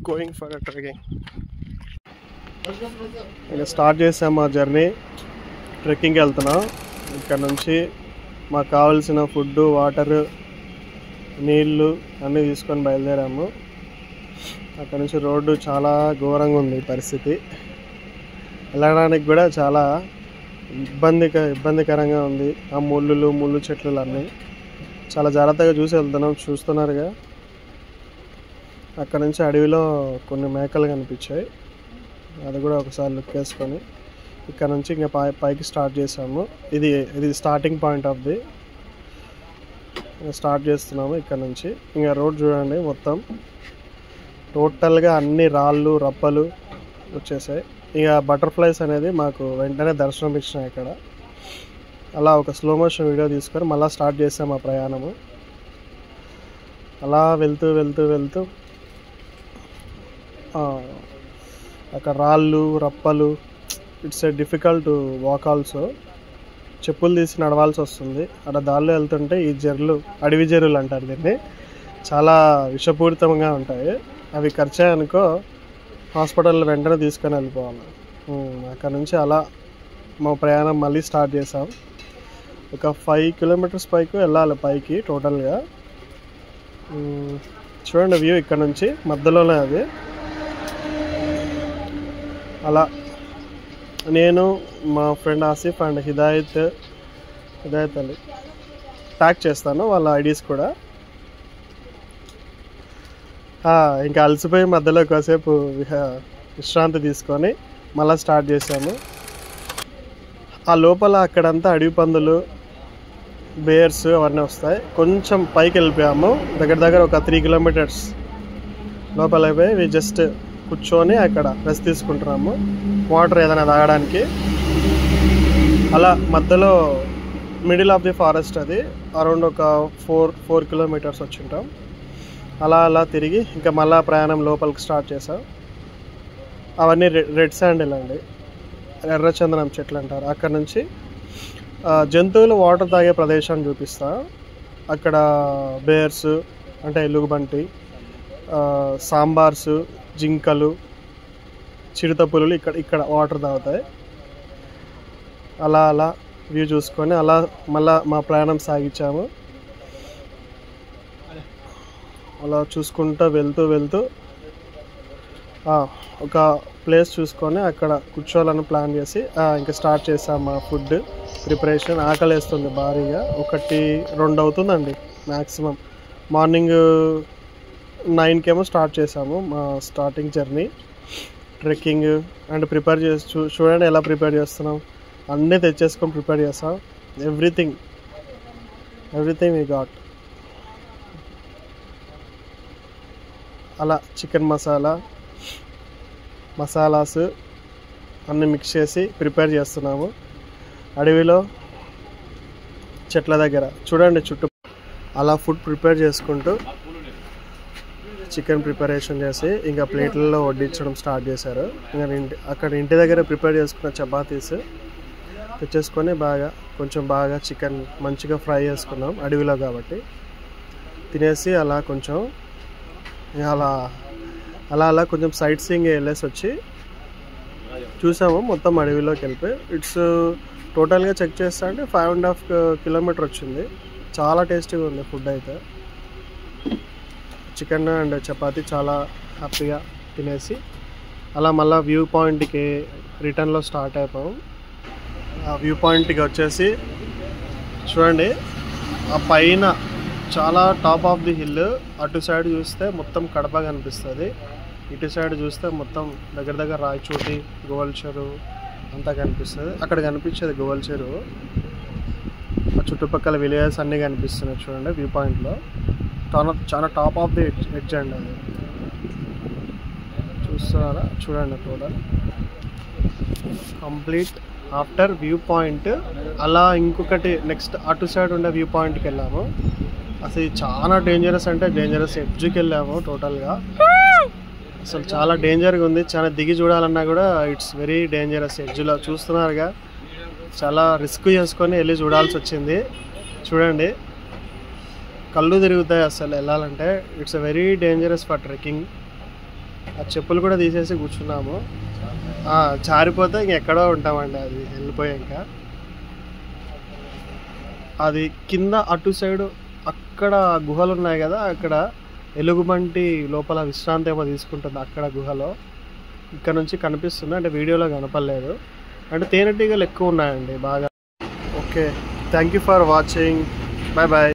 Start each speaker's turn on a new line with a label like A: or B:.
A: Going for trekking. ఇంకా start చేసాం మా జర్నీ. ట్రెక్కింగ్కి వెళ్తున్నాం. ఇక్కడ నుంచి మాకు కావాల్సిన ఫుడ్, వాటర్, నీళ్ళు అన్నీ తీసుకొని బయలుదేరాము. అక్కడ నుంచి రోడ్డు చాలా ఘోరంగా ఉంది పరిస్థితి. వెళ్ళడానికి కూడా చాలా ఇబ్బందికరంగా ఉంది. ఆ ముళ్ళు చెట్లు అన్నీ చాలా జాగ్రత్తగా చూసి వెళ్తున్నాం. చూస్తున్నారుగా, అక్కడ నుంచి అడవిలో కొన్ని మేకలు కనిపించాయి. అది కూడా ఒకసారి లుక్ వేసుకొని ఇక్కడ నుంచి ఇంకా పైకి స్టార్ట్ చేసాము. ఇది starting point of the. Start చేస్తున్నాము ఇక్కడ నుంచి. ఇంకా రోడ్ చూడండి, మొత్తం టోటల్గా అన్ని రాళ్ళు రప్పలు వచ్చేసాయి. ఇక బటర్ఫ్లైస్ అనేది మాకు వెంటనే దర్శనం ఇచ్చినాయి ఇక్కడ. అలా ఒక స్లో మోషన్ వీడియో తీసుకొని మళ్ళీ స్టార్ట్ చేసాము ఆ ప్రయాణము. అలా వెళ్తూ అక్కడ రాళ్ళు రప్పలు, it's a difficult to walk also. చెప్పులు తీసి నడవాల్సి వస్తుంది. అక్కడ దారిలో వెళ్తుంటే ఈ అడవి జెర్రులు అంటారు దీన్ని, చాలా విషపూరితంగా ఉంటాయి. అవి ఖర్చాయనుకో హాస్పిటల్లో వెంటనే తీసుకొని వెళ్ళిపోవాలి. అక్కడ నుంచి అలా మా ప్రయాణం మళ్ళీ స్టార్ట్ చేసాం. ఒక 5 కిలోమీటర్స్ పైకి వెళ్ళాలి పైకి టోటల్గా. చూడండి వ్యూ ఇక్కడ నుంచి మధ్యలోనే అది. అలా నేను, మా friend Asif and Hidayat Ali tag చేస్తాను, వాళ్ళ ఐడీస్ కూడా. ఇంకా అలసిపోయి మధ్యలో కాసేపు విశ్రాంతి తీసుకొని మళ్ళీ స్టార్ట్ చేసాము. ఆ లోపల అక్కడంతా అడవి పందులు, బేర్స్ అవన్నీ వస్తాయి. కొంచెం పైకి వెళ్ళిపోయాము, దగ్గర ఒక 3 కిలోమీటర్స్ లోపల అయిపోయి జస్ట్ కూర్చొని అక్కడ రెస్ట్ తీసుకుంటున్నాము, వాటర్ ఏదైనా తాగడానికి. అలా మధ్యలో మిడిల్ ఆఫ్ ది ఫారెస్ట్ అది. అరౌండ్ ఒక 4 కిలోమీటర్స్ వచ్చింటాం. అలా తిరిగి ఇంకా మళ్ళా ప్రయాణం లోపలికి స్టార్ట్ చేసాం. అవన్నీ రెడ్ శాండిల్ అండి, ఎర్రచందనం చెట్లు అంటారు. అక్కడ నుంచి జంతువులు వాటర్ తాగే ప్రదేశాన్ని చూపిస్తా. అక్కడ బేర్స్ అంటే ఎలుగుబంటి, సాంబార్సు, జింకలు, చిరుతపులులు ఇక్కడ వాటర్ తాగుతాయి. అలా వ్యూ చూసుకొని అలా మళ్ళా మా ప్రయాణం సాగించాము. అలా చూసుకుంటూ వెళ్తూ ఒక ప్లేస్ చూసుకొని అక్కడ కూర్చోవాలని ప్లాన్ చేసి ఇంకా స్టార్ట్ చేసాం మా ఫుడ్ ప్రిపరేషన్. ఆకలేస్తుంది భారీగా. 1-2 అవుతుందండి మ్యాక్సిమం. మార్నింగ్ 9కేమో స్టార్ట్ చేసాము మా starting journey trekking. And prepare చేసి చూడండి ఎలా ప్రిపేర్ చేస్తున్నాం. అన్నీ తెచ్చేసుకొని ప్రిపేర్ చేస్తాం. Everything we got. అలా చికెన్ మసాలాస్ అన్నీ మిక్స్ చేసి ప్రిపేర్ చేస్తున్నాము అడవిలో చెట్ల దగ్గర. చూడండి చుట్టూ అలా ఫుడ్ ప్రిపేర్ చేసుకుంటూ చికెన్ ప్రిపరేషన్ చేసి ఇంకా ప్లేట్లలో వడ్డించడం స్టార్ట్ చేశారు. ఇంకా అక్కడ ఇంటి దగ్గర ప్రిపేర్ చేసుకున్న చపాతీస్ తెచ్చేసుకొని కొంచెం బాగా చికెన్ మంచిగా ఫ్రై చేసుకున్నాం అడవిలో కాబట్టి. తినేసి అలా కొంచెం అలా కొంచెం సైట్ సీయింగ్ వెళ్ళేసి వచ్చి చూసాము మొత్తం అడవిలోకి వెళ్ళిపోయి. ఇట్స్ టోటల్గా చెక్ చేస్తా అంటే 5.5 కిలోమీటర్ వచ్చింది. చాలా టేస్టీగా ఉంది ఫుడ్ అయితే. చికెన్ అండ్ చపాతీ చాలా హ్యాపీగా తినేసి అలా మళ్ళీ వ్యూ పాయింట్కి రిటర్న్లో స్టార్ట్ అయిపోయాం. ఆ వ్యూ పాయింట్కి వచ్చేసి చూడండి, ఆ పైన చాలా టాప్ ఆఫ్ ది హిల్. అటు సైడ్ చూస్తే మొత్తం కడప కనిపిస్తుంది, ఇటు సైడ్ చూస్తే మొత్తం దగ్గర రాయచోటి, గోవల్ చెరువు అంతా కనిపిస్తుంది. అక్కడ కనిపించేది గోవల్ చెరువు. ఆ చుట్టుపక్కల విలేజెస్ అన్నీ కనిపిస్తున్నాయి చూడండి వ్యూ పాయింట్లో. చాలా టాప్ ఆఫ్ ది ఎడ్జ్ అండి అది. చూస్తున్నారా, చూడండి total complete. After view point అలా ఇంకొకటి నెక్స్ట్ అటు సైడ్ ఉండే వ్యూ పాయింట్కి వెళ్ళాము. అసలు చాలా డేంజరస్ అంటే డేంజరస్ ఎడ్జ్కి వెళ్ళాము టోటల్గా. అసలు చాలా డేంజర్గా ఉంది. చాలా దిగి చూడాలన్నా కూడా ఇట్స్ వెరీ డేంజరస్. ఎడ్జ్లో చూస్తున్నారుగా, చాలా రిస్క్ చేసుకొని వెళ్ళి చూడాల్సి వచ్చింది. చూడండి కళ్ళు తిరుగుతాయి అసలు వెళ్ళాలంటే. It's very dangerous for trekking. ఆ చెప్పులు కూడా తీసేసి కూర్చున్నాము. జారిపోతే ఇంకెక్కడో ఉంటామండి, అది వెళ్ళిపోయాక. అది కింద అటు సైడు అక్కడ గుహలు ఉన్నాయి కదా, అక్కడ ఎలుగుబంటి లోపల విశ్రాంతి ఏమో తీసుకుంటుంది అక్కడ గుహలో. ఇక్కడ నుంచి కనిపిస్తుంది, అంటే వీడియోలో కనపడలేదు. అంటే తేనెటీగలు ఎక్కువ ఉన్నాయండి బాగా. Okay, thank you for watching. Bye bye.